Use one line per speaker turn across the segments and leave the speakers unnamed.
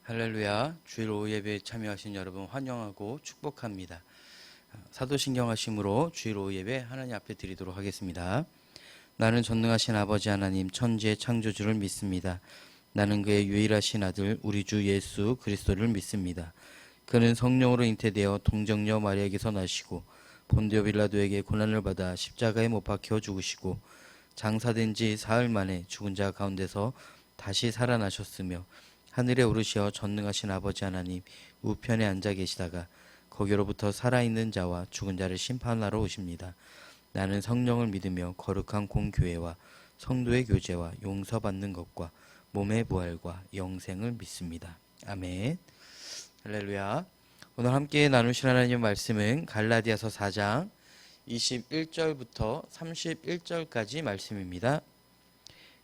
할렐루야. 주일 오후 예배에 참여하신 여러분 환영하고 축복합니다. 사도신경 하심으로 주일 오후 예배 하나님 앞에 드리도록 하겠습니다. 나는 전능하신 아버지 하나님 천지의 창조주를 믿습니다. 나는 그의 유일하신 아들 우리 주 예수 그리스도를 믿습니다. 그는 성령으로 잉태되어 동정녀 마리아에게서 나시고 본디오 빌라도에게 고난을 받아 십자가에 못 박혀 죽으시고 장사된 지 사흘 만에 죽은 자 가운데서 다시 살아나셨으며 하늘에 오르시어 전능하신 아버지 하나님 우편에 앉아 계시다가 거기로부터 살아있는 자와 죽은 자를 심판하러 오십니다. 나는 성령을 믿으며 거룩한 공교회와 성도의 교제와 용서받는 것과 몸의 부활과 영생을 믿습니다. 아멘. 할렐루야. 오늘 함께 나누실 하나님의 말씀은 갈라디아서 4장 21절부터 31절까지 말씀입니다.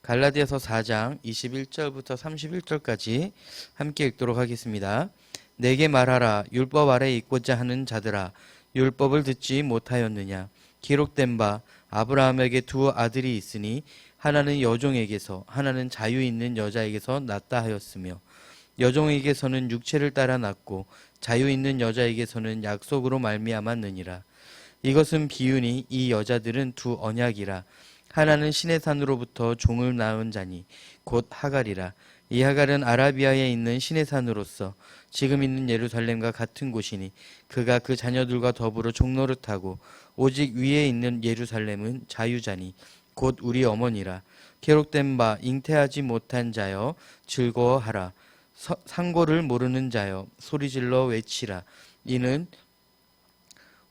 갈라디아서 4장 21절부터 31절까지 함께 읽도록 하겠습니다. 내게 말하라. 율법 아래 있고자 하는 자들아, 율법을 듣지 못하였느냐? 기록된 바 아브라함에게 두 아들이 있으니 하나는 여종에게서 하나는 자유 있는 여자에게서 낳다 하였으며 여종에게서는 육체를 따라 낳고 자유 있는 여자에게서는 약속으로 말미암았느니라. 이것은 비유니 이 여자들은 두 언약이라. 하나는 신의 산으로부터 종을 낳은 자니 곧 하갈이라. 이 하갈은 아라비아에 있는 신의 산으로서 지금 있는 예루살렘과 같은 곳이니 그가 그 자녀들과 더불어 종노릇하고 오직 위에 있는 예루살렘은 자유자니 곧 우리 어머니라. 기록된 바 잉태하지 못한 자여 즐거워하라. 상고를 모르는 자여 소리질러 외치라. 이는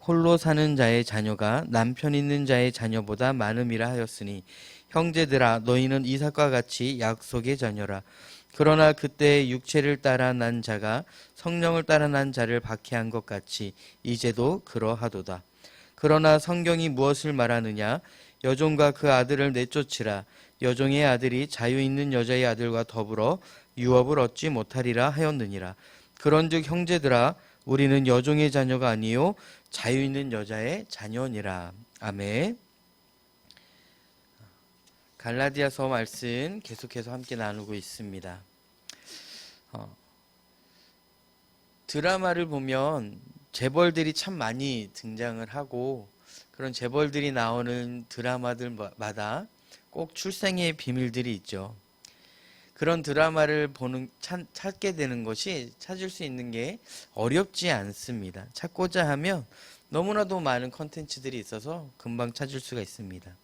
홀로 사는 자의 자녀가 남편 있는 자의 자녀보다 많음이라 하였으니 형제들아 너희는 이삭과 같이 약속의 자녀라. 그러나 그때 육체를 따라 난 자가 성령을 따라 난 자를 박해한 것 같이 이제도 그러하도다. 그러나 성경이 무엇을 말하느냐? 여종과 그 아들을 내쫓으라. 여종의 아들이 자유 있는 여자의 아들과 더불어 유업을 얻지 못하리라 하였느니라. 그런즉 형제들아 우리는 여종의 자녀가 아니요 자유 있는 여자의 자녀니라. 아멘. 갈라디아서 말씀 계속해서 함께 나누고 있습니다. 드라마를 보면 재벌들이 참 많이 등장을 하고 그런 재벌들이 나오는 드라마들마다 꼭 출생의 비밀들이 있죠. 그런 드라마를 찾게 되는 것이 찾을 수 있는 게 어렵지 않습니다. 찾고자 하면 너무나도 많은 컨텐츠들이 있어서 금방 찾을 수가 있습니다.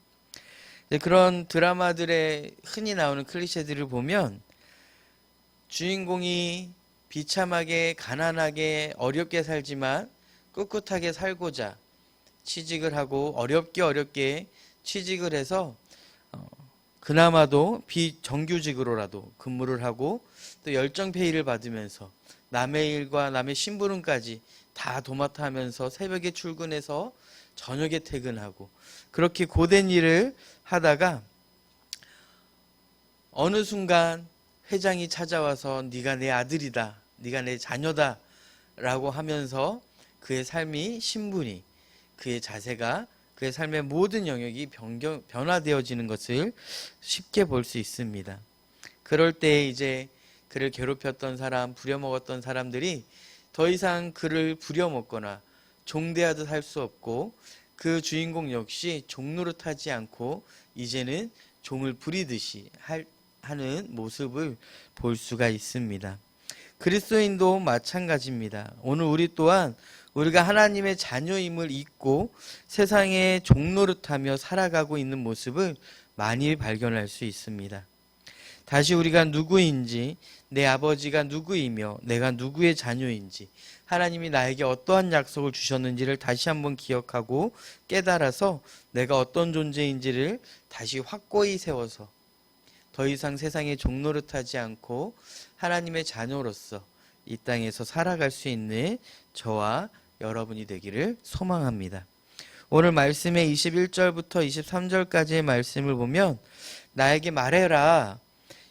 그런 드라마들에 흔히 나오는 클리셰들을 보면 주인공이 비참하게 가난하게 어렵게 살지만 꿋꿋하게 살고자 취직을 하고 어렵게 취직을 해서 그나마도 비정규직으로라도 근무를 하고 또 열정페이를 받으면서 남의 일과 남의 심부름까지 다 도맡아 하면서 새벽에 출근해서 저녁에 퇴근하고 그렇게 고된 일을 하다가 어느 순간 회장이 찾아와서 네가 내 아들이다, 네가 내 자녀다 라고 하면서 그의 삶이 신분이 그의 자세가 그의 삶의 모든 영역이 변화되어지는 것을 쉽게 볼 수 있습니다. 그럴 때 이제 그를 괴롭혔던 사람, 부려먹었던 사람들이 더 이상 그를 부려먹거나 종대하듯 할 수 없고 그 주인공 역시 종노릇하지 않고 이제는 종을 부리듯이 하는 모습을 볼 수가 있습니다. 그리스도인도 마찬가지입니다. 오늘 우리 또한 우리가 하나님의 자녀임을 잊고 세상에 종노릇하며 살아가고 있는 모습을 많이 발견할 수 있습니다. 다시 우리가 누구인지, 내 아버지가 누구이며 내가 누구의 자녀인지, 하나님이 나에게 어떠한 약속을 주셨는지를 다시 한번 기억하고 깨달아서 내가 어떤 존재인지를 다시 확고히 세워서 더 이상 세상에 종노릇하지 않고 하나님의 자녀로서 이 땅에서 살아갈 수 있는 저와 여러분이 되기를 소망합니다. 오늘 말씀의 21절부터 23절까지의 말씀을 보면 나에게 말해라.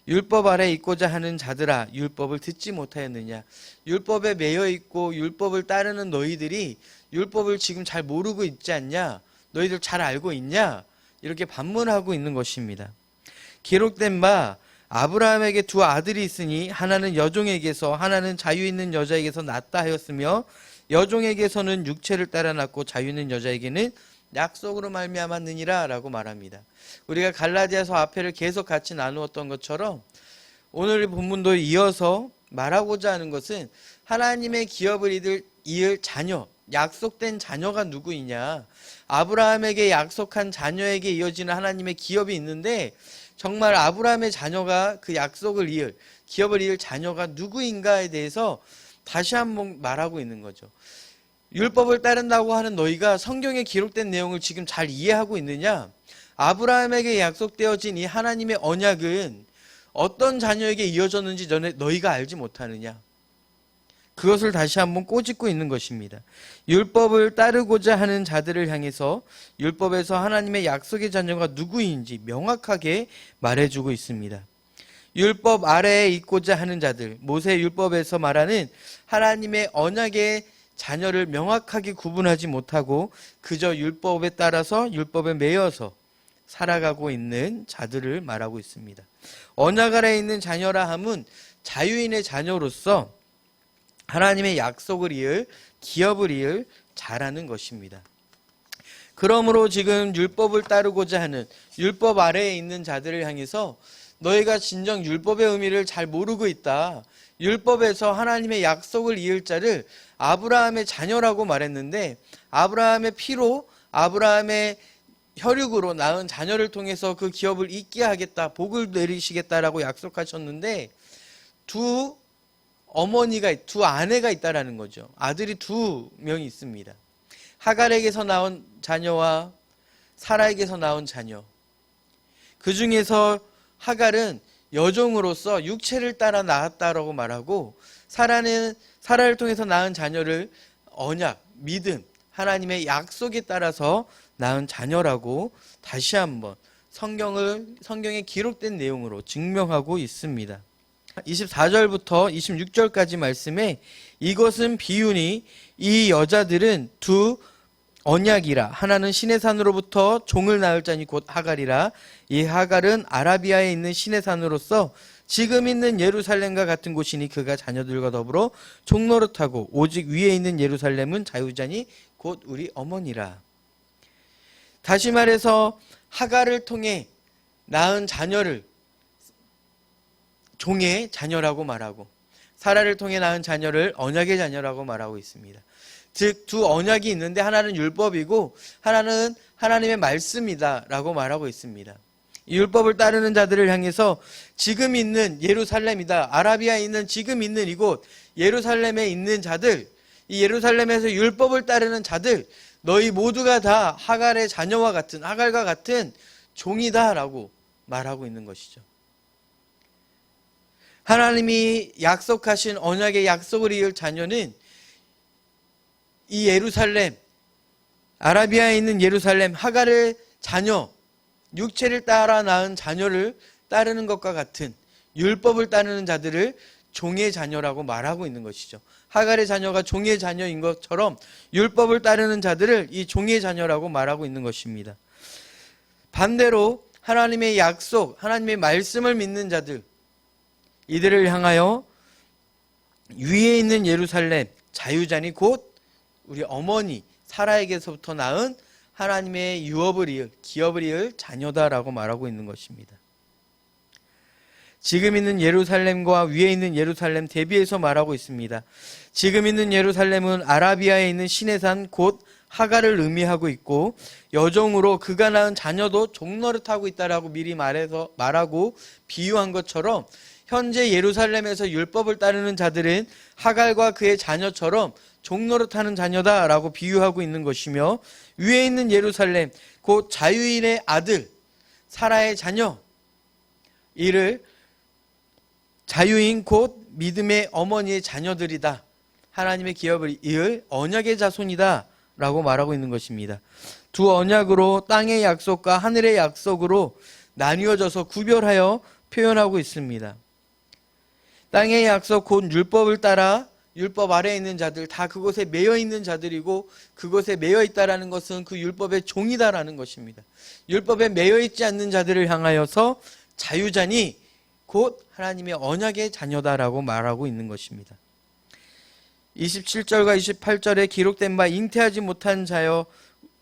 율법 아래 있고자 하는 자들아 율법을 듣지 못하였느냐. 율법에 매여 있고 율법을 따르는 너희들이 율법을 지금 잘 모르고 있지 않냐. 너희들 잘 알고 있냐. 이렇게 반문하고 있는 것입니다. 기록된 바 아브라함에게 두 아들이 있으니 하나는 여종에게서 하나는 자유 있는 여자에게서 낳았다 하였으며 여종에게서는 육체를 따라 낳고 자유 있는 여자에게는 약속으로 말미암았느니라 라고 말합니다. 우리가 갈라디아서 앞에를 계속 같이 나누었던 것처럼 오늘 본문도 이어서 말하고자 하는 것은 하나님의 기업을 이을 자녀, 약속된 자녀가 누구이냐, 아브라함에게 약속한 자녀에게 이어지는 하나님의 기업이 있는데 정말 아브라함의 자녀가 그 약속을 이을, 기업을 이을 자녀가 누구인가에 대해서 다시 한번 말하고 있는 거죠. 율법을 따른다고 하는 너희가 성경에 기록된 내용을 지금 잘 이해하고 있느냐? 아브라함에게 약속되어진 이 하나님의 언약은 어떤 자녀에게 이어졌는지 너희가 알지 못하느냐? 그것을 다시 한번 꼬집고 있는 것입니다. 율법을 따르고자 하는 자들을 향해서 율법에서 하나님의 약속의 자녀가 누구인지 명확하게 말해주고 있습니다. 율법 아래에 있고자 하는 자들, 모세 율법에서 말하는 하나님의 언약의 자녀를 명확하게 구분하지 못하고 그저 율법에 따라서 율법에 매여서 살아가고 있는 자들을 말하고 있습니다. 언약 아래에 있는 자녀라 함은 자유인의 자녀로서 하나님의 약속을 이을, 기업을 이을 자라는 것입니다. 그러므로 지금 율법을 따르고자 하는 율법 아래에 있는 자들을 향해서 너희가 진정 율법의 의미를 잘 모르고 있다. 율법에서 하나님의 약속을 이을 자를 아브라함의 자녀라고 말했는데 아브라함의 피로 아브라함의 혈육으로 낳은 자녀를 통해서 그 기업을 잇게 하겠다, 복을 내리시겠다라고 약속하셨는데 두 아내가 있다라는 거죠. 아들이 두 명이 있습니다. 하갈에게서 나온 자녀와 사라에게서 나온 자녀. 그 중에서 하갈은 여종으로서 육체를 따라 낳았다라고 말하고 사라를 통해서 낳은 자녀를 언약, 믿음, 하나님의 약속에 따라서 낳은 자녀라고 다시 한번 성경에 기록된 내용으로 증명하고 있습니다. 24절부터 26절까지 말씀에 이것은 비유니 이 여자들은 두 언약이라 하나는 시내산으로부터 종을 낳을 자니 곧 하갈이라 이 하갈은 아라비아에 있는 시내산으로서 지금 있는 예루살렘과 같은 곳이니 그가 자녀들과 더불어 종노릇하고 오직 위에 있는 예루살렘은 자유자니 곧 우리 어머니라. 다시 말해서 하갈을 통해 낳은 자녀를 종의 자녀라고 말하고 사라를 통해 낳은 자녀를 언약의 자녀라고 말하고 있습니다. 즉 두 언약이 있는데 하나는 율법이고 하나는 하나님의 말씀이다 라고 말하고 있습니다. 이 율법을 따르는 자들을 향해서 지금 있는 예루살렘이다, 아라비아에 있는 지금 있는 이곳 예루살렘에 있는 자들, 이 예루살렘에서 율법을 따르는 자들, 너희 모두가 다 하갈의 자녀와 같은, 하갈과 같은 종이다 라고 말하고 있는 것이죠. 하나님이 약속하신 언약의 약속을 이을 자녀는 이 예루살렘, 아라비아에 있는 예루살렘, 하갈의 자녀, 육체를 따라 낳은 자녀를 따르는 것과 같은 율법을 따르는 자들을 종의 자녀라고 말하고 있는 것이죠. 하갈의 자녀가 종의 자녀인 것처럼 율법을 따르는 자들을 이 종의 자녀라고 말하고 있는 것입니다. 반대로 하나님의 약속, 하나님의 말씀을 믿는 자들, 이들을 향하여 위에 있는 예루살렘, 자유자니 곧 우리 어머니 사라에게서부터 낳은 하나님의 유업을 이을, 기업을 이을 자녀다라고 말하고 있는 것입니다. 지금 있는 예루살렘과 위에 있는 예루살렘 대비해서 말하고 있습니다. 지금 있는 예루살렘은 아라비아에 있는 시내산 곧 하갈을 의미하고 있고 여종으로 그가 낳은 자녀도 종노릇하고 있다라고 미리 말하고 비유한 것처럼 현재 예루살렘에서 율법을 따르는 자들은 하갈과 그의 자녀처럼 종노릇하는 자녀다라고 비유하고 있는 것이며 위에 있는 예루살렘 곧 자유인의 아들 사라의 자녀 이를 자유인 곧 믿음의 어머니의 자녀들이다. 하나님의 기업을 이을 언약의 자손이다 라고 말하고 있는 것입니다. 두 언약으로 땅의 약속과 하늘의 약속으로 나뉘어져서 구별하여 표현하고 있습니다. 땅의 약속 곧 율법을 따라 율법 아래에 있는 자들 다 그곳에 매여 있는 자들이고 그곳에 매여 있다라는 것은 그 율법의 종이다라는 것입니다. 율법에 매여 있지 않는 자들을 향하여서 자유자니 곧 하나님의 언약의 자녀다라고 말하고 있는 것입니다. 27절과 28절에 기록된 바 잉태하지 못한 자여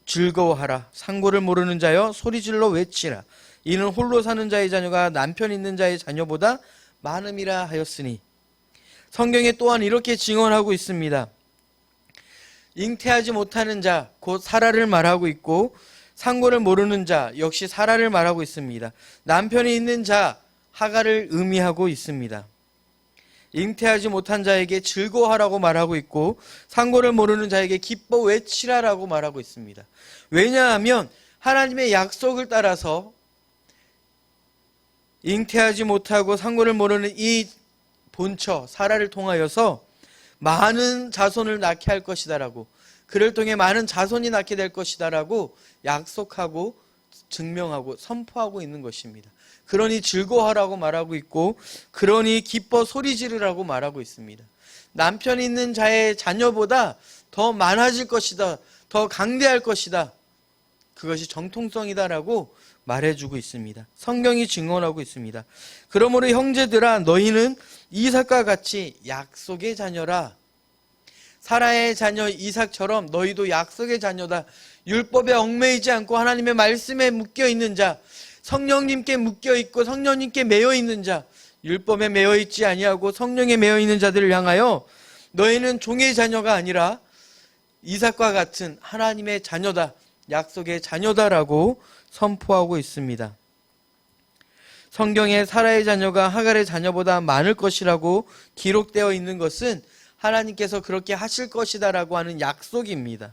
즐거워하라. 상고를 모르는 자여 소리질러 외치라. 이는 홀로 사는 자의 자녀가 남편 있는 자의 자녀보다 많음이라 하였으니. 성경에 또한 이렇게 증언하고 있습니다. 잉태하지 못하는 자, 곧 사라를 말하고 있고, 상고를 모르는 자 역시 사라를 말하고 있습니다. 남편이 있는 자 하가를 의미하고 있습니다. 잉태하지 못한 자에게 즐거워하라고 말하고 있고, 상고를 모르는 자에게 기뻐 외치라라고 말하고 있습니다. 왜냐하면 하나님의 약속을 따라서 잉태하지 못하고 상고를 모르는 이 본처 사라를 통하여서 많은 자손을 낳게 할 것이다라고, 그를 통해 많은 자손이 낳게 될 것이다라고 약속하고 증명하고 선포하고 있는 것입니다. 그러니 즐거워하라고 말하고 있고, 그러니 기뻐 소리 지르라고 말하고 있습니다. 남편 있는 자의 자녀보다 더 많아질 것이다, 더 강대할 것이다, 그것이 정통성이다라고 말해주고 있습니다. 성경이 증언하고 있습니다. 그러므로 형제들아, 너희는 이삭과 같이 약속의 자녀라. 사라의 자녀 이삭처럼 너희도 약속의 자녀다. 율법에 얽매이지 않고 하나님의 말씀에 묶여있는 자, 성령님께 묶여있고 성령님께 매여있는 자, 율법에 매여있지 아니하고 성령에 매여있는 자들을 향하여 너희는 종의 자녀가 아니라 이삭과 같은 하나님의 자녀다, 약속의 자녀다라고 선포하고 있습니다. 성경에 사라의 자녀가 하갈의 자녀보다 많을 것이라고 기록되어 있는 것은 하나님께서 그렇게 하실 것이다라고 하는 약속입니다.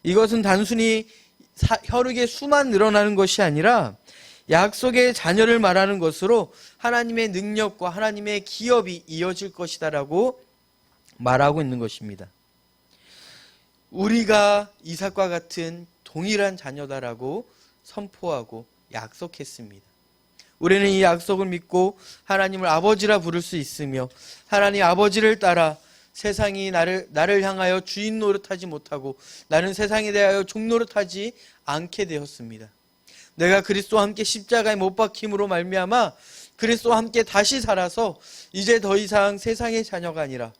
이것은 단순히 혈육의 수만 늘어나는 것이 아니라 약속의 자녀를 말하는 것으로 하나님의 능력과 하나님의 기업이 이어질 것이다라고 말하고 있는 것입니다. 우리가 이삭과 같은 동일한 자녀다라고 선포하고 약속했습니다. 우리는 이 약속을 믿고 하나님을 아버지라 부를 수 있으며, 하나님 아버지를 따라 세상이 나를 향하여 주인 노릇하지 못하고 나는 세상에 대하여 종 노릇하지 않게 되었습니다. 내가 그리스도와 함께 십자가에 못 박힘으로 말미암아 그리스도와 함께 다시 살아서 이제 더 이상 세상의 자녀가 아니라,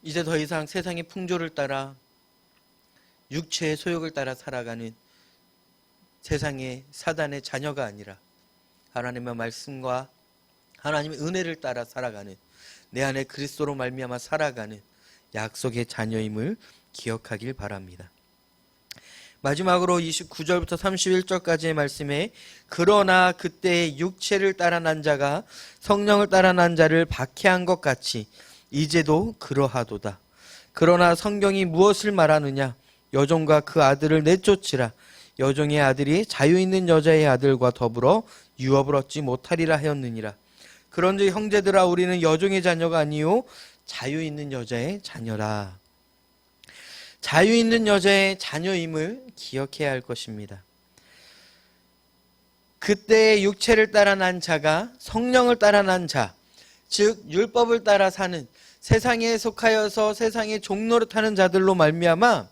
이제 더 이상 세상의 풍조를 따라 육체의 소욕을 따라 살아가는 세상의 사단의 자녀가 아니라 하나님의 말씀과 하나님의 은혜를 따라 살아가는, 내 안에 그리스도로 말미암아 살아가는 약속의 자녀임을 기억하길 바랍니다. 마지막으로 29절부터 31절까지의 말씀에, 그러나 그때 육체를 따라 난 자가 성령을 따라 난 자를 박해한 것 같이 이제도 그러하도다. 그러나 성경이 무엇을 말하느냐? 여종과 그 아들을 내쫓으라. 여종의 아들이 자유 있는 여자의 아들과 더불어 유업을 얻지 못하리라 하였느니라. 그런즉 형제들아, 우리는 여종의 자녀가 아니요 자유 있는 여자의 자녀라. 자유 있는 여자의 자녀임을 기억해야 할 것입니다. 그때의 육체를 따라 난 자가 성령을 따라 난 자, 즉 율법을 따라 사는, 세상에 속하여서 세상의 종노릇하는 자들로 말미암아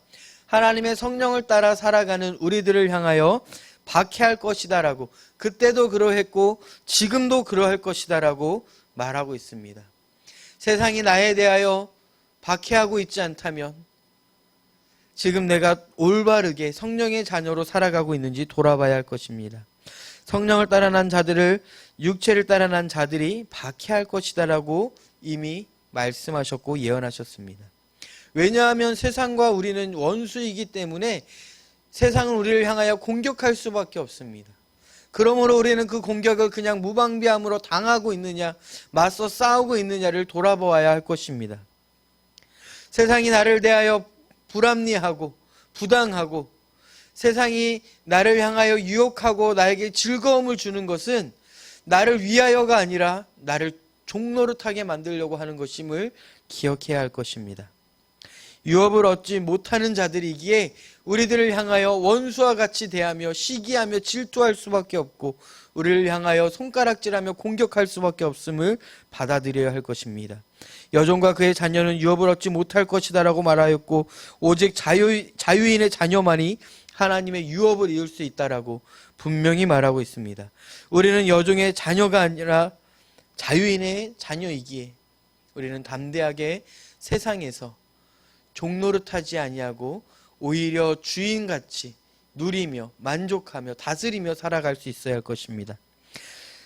하나님의 성령을 따라 살아가는 우리들을 향하여 박해할 것이다라고, 그때도 그러했고 지금도 그러할 것이다라고 말하고 있습니다. 세상이 나에 대하여 박해하고 있지 않다면 지금 내가 올바르게 성령의 자녀로 살아가고 있는지 돌아봐야 할 것입니다. 성령을 따라 난 자들을, 육체를 따라 난 자들이 박해할 것이다라고 이미 말씀하셨고 예언하셨습니다. 왜냐하면 세상과 우리는 원수이기 때문에 세상은 우리를 향하여 공격할 수밖에 없습니다. 그러므로 우리는 그 공격을 그냥 무방비함으로 당하고 있느냐, 맞서 싸우고 있느냐를 돌아보아야 할 것입니다. 세상이 나를 대하여 불합리하고 부당하고 세상이 나를 향하여 유혹하고 나에게 즐거움을 주는 것은 나를 위하여가 아니라 나를 종노릇하게 만들려고 하는 것임을 기억해야 할 것입니다. 유업을 얻지 못하는 자들이기에 우리들을 향하여 원수와 같이 대하며 시기하며 질투할 수밖에 없고 우리를 향하여 손가락질하며 공격할 수밖에 없음을 받아들여야 할 것입니다. 여종과 그의 자녀는 유업을 얻지 못할 것이다라고 말하였고 오직 자유인의 자녀만이 하나님의 유업을 이룰 수 있다라고 분명히 말하고 있습니다. 우리는 여종의 자녀가 아니라
자유인의 자녀이기에 우리는 담대하게 세상에서 종노릇하지 아니하고 오히려 주인같이 누리며 만족하며 다스리며 살아갈 수 있어야 할 것입니다.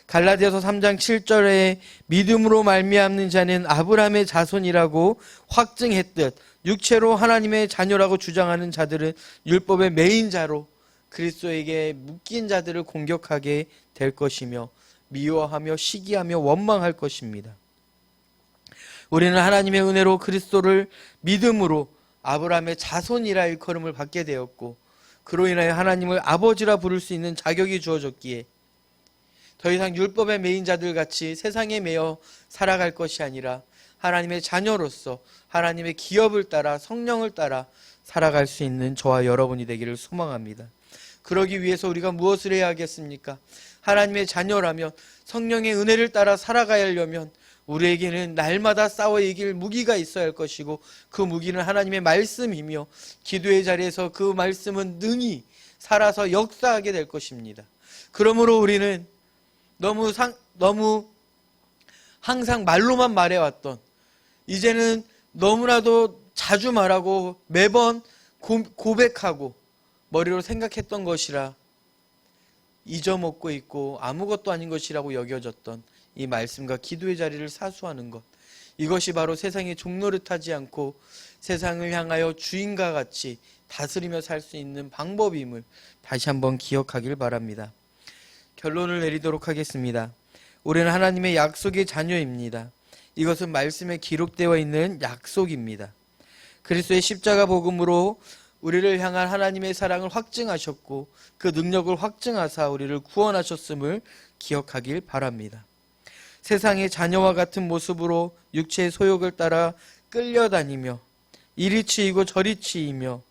갈라디아서 3장 7절에 믿음으로 말미암는 자는 아브라함의 자손이라고 확증했듯 육체로 하나님의 자녀라고 주장하는 자들은 율법의 매인자로 그리스도에게 묶인 자들을 공격하게 될 것이며 미워하며 시기하며 원망할 것입니다. 우리는 하나님의 은혜로 그리스도를 믿음으로 아브라함의 자손이라 일컬음을 받게 되었고 그로 인하여 하나님을 아버지라 부를 수 있는 자격이 주어졌기에 더 이상 율법의 매인 자들 같이 세상에 매여 살아갈 것이 아니라 하나님의 자녀로서 하나님의 기업을 따라 성령을 따라 살아갈 수 있는 저와 여러분이 되기를 소망합니다. 그러기 위해서 우리가 무엇을 해야 하겠습니까? 하나님의 자녀라면 성령의 은혜를 따라 살아가야 하려면 우리에게는 날마다 싸워 이길 무기가 있어야 할 것이고 그 무기는 하나님의 말씀이며 기도의 자리에서 그 말씀은 능히 살아서 역사하게 될 것입니다. 그러므로 우리는 너무 항상 말로만 말해왔던 이제는 너무나도 자주 말하고 매번 고백하고 머리로 생각했던 것이라 잊어먹고 있고 아무것도 아닌 것이라고 여겨졌던 이 말씀과 기도의 자리를 사수하는 것, 이것이 바로 세상에 종노릇하지 않고 세상을 향하여 주인과 같이 다스리며 살 수 있는 방법임을 다시 한번 기억하길 바랍니다. 결론을 내리도록 하겠습니다. 우리는 하나님의 약속의 자녀입니다. 이것은 말씀에 기록되어 있는 약속입니다. 그리스도의 십자가 복음으로 우리를 향한 하나님의 사랑을 확증하셨고 그 능력을 확증하사 우리를 구원하셨음을 기억하길 바랍니다. 세상의 자녀와 같은 모습으로 육체의 소욕을 따라 끌려다니며 이리 치이고 저리 치이며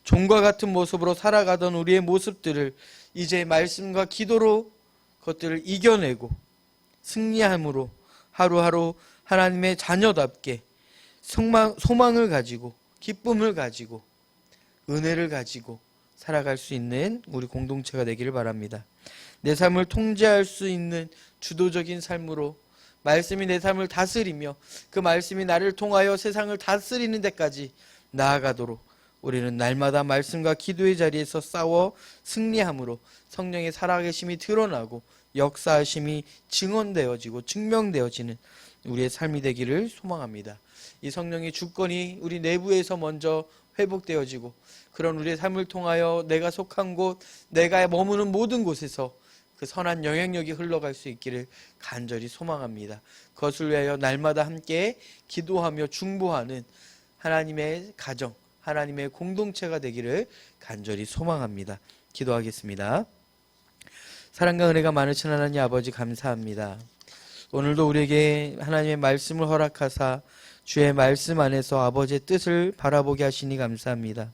종과 같은 모습으로 살아가던 우리의 모습들을 이제 말씀과 기도로 그것들을 이겨내고 승리함으로 하루하루 하나님의 자녀답게 소망을 가지고 기쁨을 가지고 은혜를 가지고 살아갈 수 있는 우리 공동체가 되기를 바랍니다. 내 삶을 통제할 수 있는 주도적인 삶으로 말씀이 내 삶을 다스리며 그 말씀이 나를 통하여 세상을 다스리는 데까지 나아가도록 우리는 날마다 말씀과 기도의 자리에서 싸워 승리함으로 성령의 살아계심이 드러나고 역사하심이 증언되어지고 증명되어지는 우리의 삶이 되기를 소망합니다. 이 성령의 주권이 우리 내부에서 먼저 회복되어지고 그런 우리의 삶을 통하여 내가 속한 곳, 내가 머무는 모든 곳에서 그 선한 영향력이 흘러갈 수 있기를 간절히 소망합니다. 그것을 위하여 날마다 함께 기도하며 중보하는 하나님의 가정, 하나님의 공동체가 되기를 간절히 소망합니다. 기도하겠습니다. 사랑과 은혜가 많으신 하나님 아버지 감사합니다. 오늘도 우리에게 하나님의 말씀을 허락하사 주의 말씀 안에서 아버지의 뜻을 바라보게 하시니 감사합니다.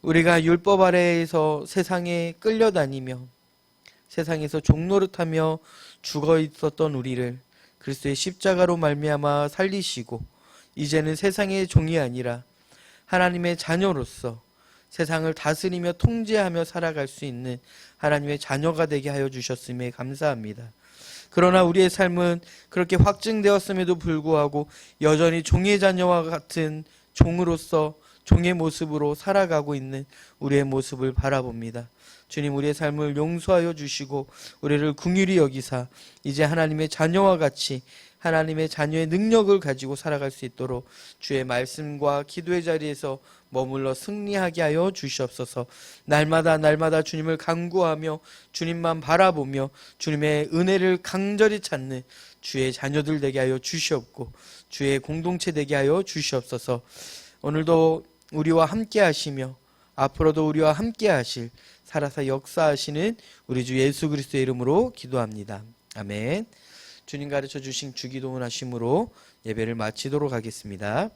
우리가 율법 아래에서 세상에 끌려다니며 세상에서 종노릇하며 죽어 있었던 우리를 그리스도의 십자가로 말미암아 살리시고 이제는 세상의 종이 아니라 하나님의 자녀로서 세상을 다스리며 통제하며 살아갈 수 있는 하나님의 자녀가 되게 하여 주셨음에 감사합니다. 그러나 우리의 삶은 그렇게 확증되었음에도 불구하고 여전히 종의 자녀와 같은 종으로서 종의 모습으로 살아가고 있는 우리의 모습을 바라봅니다. 주님, 우리의 삶을 용서하여 주시고 우리를 긍휼히 여기사 이제 하나님의 자녀와 같이 하나님의 자녀의 능력을 가지고 살아갈 수 있도록 주의 말씀과 기도의 자리에서 머물러 승리하게 하여 주시옵소서. 날마다 주님을 간구하며 주님만 바라보며 주님의 은혜를 강절히 찾는 주의 자녀들 되게 하여 주시옵고 주의 공동체 되게 하여 주시옵소서. 오늘도 우리와 함께 하시며 앞으로도 우리와 함께 하실 살아서 역사하시는 우리 주 예수 그리스도의 이름으로 기도합니다. 아멘. 주님 가르쳐 주신 주기도문 하심으로 예배를 마치도록 하겠습니다.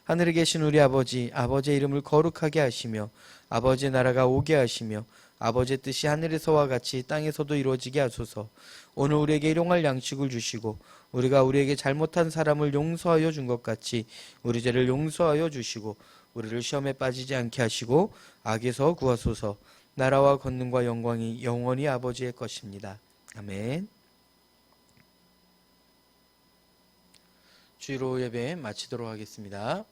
하늘에 계신 우리 아버지, 아버지의 이름을 거룩하게 하시며 아버지의 나라가 오게 하시며 아버지의 뜻이 하늘에서와 같이 땅에서도 이루어지게 하소서. 오늘 우리에게 일용할 양식을 주시고 우리가 우리에게 잘못한 사람을 용서하여 준 것 같이 우리 죄를 용서하여 주시고 우리를 시험에 빠지지 않게 하시고 악에서 구하소서. 나라와 권능과 영광이 영원히 아버지의 것입니다. 아멘. 주일오 예배 마치도록 하겠습니다.